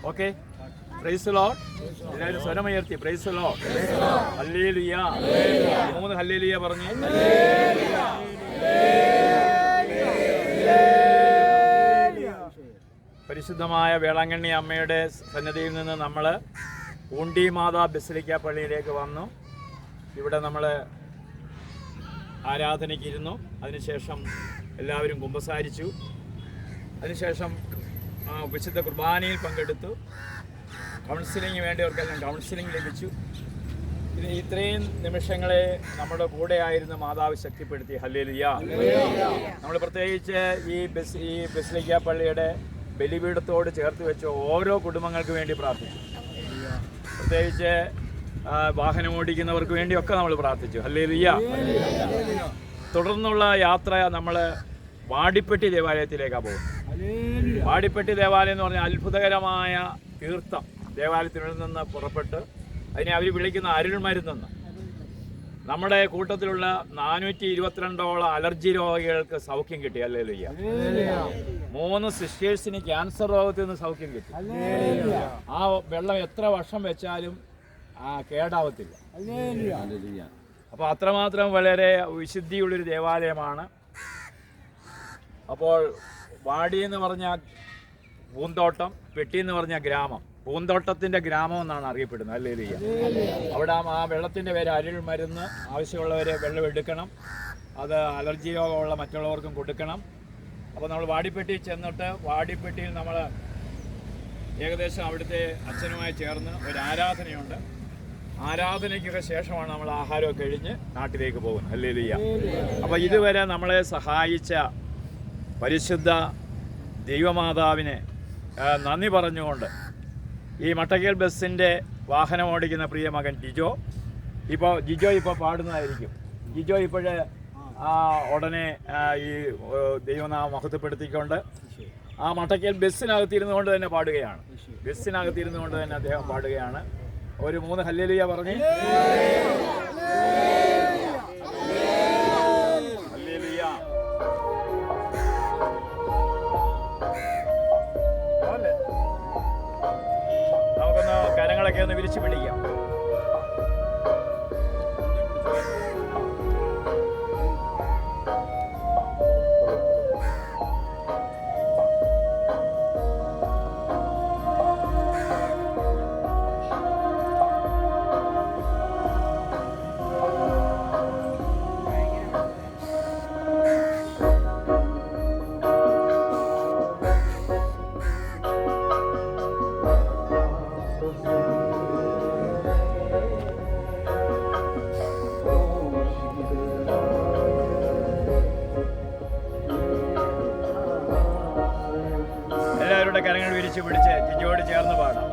Okay, praise lord. എല്ലാവരും സ്വരമുയർത്തി praise lord, hallelujah. 3 hallelujah പറഞ്ഞു. പരിശുദ്ധമായ വേളാങ്കണ്ണി അമ്മയുടെ സന്നിധിയിൽ നിന്ന് നമ്മൾ ഊണ്ടി മാതാ ബസിലിക്ക പള്ളിയിലേക്ക് വന്നു. ഇവിടെ നമ്മൾ ആരാധനയ്ക്ക് ഇരുന്നു. അതിനുശേഷം എല്ലാവരും കുമ്പസാരിച്ചു. അതിനുശേഷം വിശുദ്ധ കുർബാനയിൽ പങ്കെടുത്തു. കൗൺസിലിംഗ് വേണ്ടിയവർക്കെല്ലാം കൗൺസിലിംഗ് ലഭിച്ചു. ഇത്രയും നിമിഷങ്ങളെ നമ്മുടെ കൂടെ ആയിരുന്ന മാതാവ് ശക്തിപ്പെടുത്തി. ഹല്ലേലൂയ. നമ്മൾ പ്രത്യേകിച്ച് ഈ ബസിലിക്ക പള്ളിയുടെ ബലിപീഠത്തോട് ചേർത്ത് വെച്ച് ഓരോ കുടുംബങ്ങൾക്ക് വേണ്ടി പ്രാർത്ഥിച്ചു. പ്രത്യേകിച്ച് വാഹനം ഓടിക്കുന്നവർക്ക് വേണ്ടിയൊക്കെ നമ്മൾ പ്രാർത്ഥിച്ചു. ഹല്ലേലൂയ. തുടർന്നുള്ള യാത്ര നമ്മൾ വാടിപ്പെട്ടി ദേവാലയത്തിലേക്കാണ് പോകുന്നത്. വാടിപ്പെട്ടി ദേവാലയം എന്ന് പറഞ്ഞാൽ അത്ഭുതകരമായ തീർത്ഥം ദേവാലയത്തിനുള്ളിൽ നിന്ന് പുറപ്പെട്ട് അതിനെ അവർ വിളിക്കുന്ന അരുൾമരുന്നെന്ന്. നമ്മുടെ കൂട്ടത്തിലുള്ള 422ഓളം അലർജി രോഗികൾക്ക് സൗഖ്യം കിട്ടി. ഹല്ലേലൂയ. 3 സിസ്റ്റേഴ്സിന് ക്യാൻസർ രോഗത്തിൽ നിന്ന് സൗഖ്യം കിട്ടി. ആ വെള്ളം എത്ര വർഷം വെച്ചാലും കേടാവത്തില്ല. അപ്പോൾ അത്രമാത്രം വളരെ വിശുദ്ധിയുള്ളൊരു ദേവാലയമാണ്. അപ്പോൾ വാടി എന്ന് പറഞ്ഞാൽ പൂന്തോട്ടം, പെട്ടി എന്ന് പറഞ്ഞാൽ ഗ്രാമം. പൂന്തോട്ടത്തിൻ്റെ ഗ്രാമം എന്നാണ് അറിയപ്പെടുന്നത്. ഹല്ലേലൂയ. അവിടെ ആ വെള്ളത്തിൻ്റെ പേര് അരുൾ മരുന്ന്. ആവശ്യമുള്ളവരെ വെള്ളം എടുക്കണം. അത് അലർജി രോഗമുള്ള മറ്റുള്ളവർക്കും കൊടുക്കണം. അപ്പോൾ നമ്മൾ വാടിപ്പെട്ടി ചെന്നിട്ട് വാടിപ്പെട്ടിയിൽ നമ്മൾ ഏകദേശം അവിടുത്തെ അച്ഛനുമായി ചേർന്ന് ഒരു ആരാധനയുണ്ട്. ആരാധനയ്ക്കൊക്കെ ശേഷമാണ് നമ്മൾ ആഹാരമൊക്കെ കഴിഞ്ഞ് നാട്ടിലേക്ക് പോകുന്നത്. ഹല്ലേലൂയ. അപ്പോൾ ഇതുവരെ നമ്മളെ സഹായിച്ച പരിശുദ്ധ ദൈവമാതാവിനെ നന്ദി പറഞ്ഞുകൊണ്ട് ഈ മട്ടക്കേൽ ബസ്സിൻ്റെ വാഹനം ഓടിക്കുന്ന പ്രിയ മകൻ ജിജോ ഇപ്പോൾ പാടുന്നതായിരിക്കും. ജിജോ ഇപ്പോഴേ ഉടനെ ഈ ദൈവനാമം മഹത്വപ്പെടുത്തിക്കൊണ്ട് ആ മട്ടക്കേൽ ബസ്സിനകത്തിരുന്നു കൊണ്ട് തന്നെ പാടുകയാണ്. ബസ്സിനകത്തിരുന്നു കൊണ്ട് തന്നെ അദ്ദേഹം പാടുകയാണ്. ഒരു 3 ഹല്ലേലൂയ പറഞ്ഞ് ഹല്ലേലൂയ. നമുക്കൊന്ന് കരങ്ങളൊക്കെ ഒന്ന് വിരിച്ചു പിടിക്കാം. എല്ലാവരുടെ കരങ്ങൾ വിരിച്ചു പിടിച്ച് ജിജോട് ചേർന്ന് പാടാം.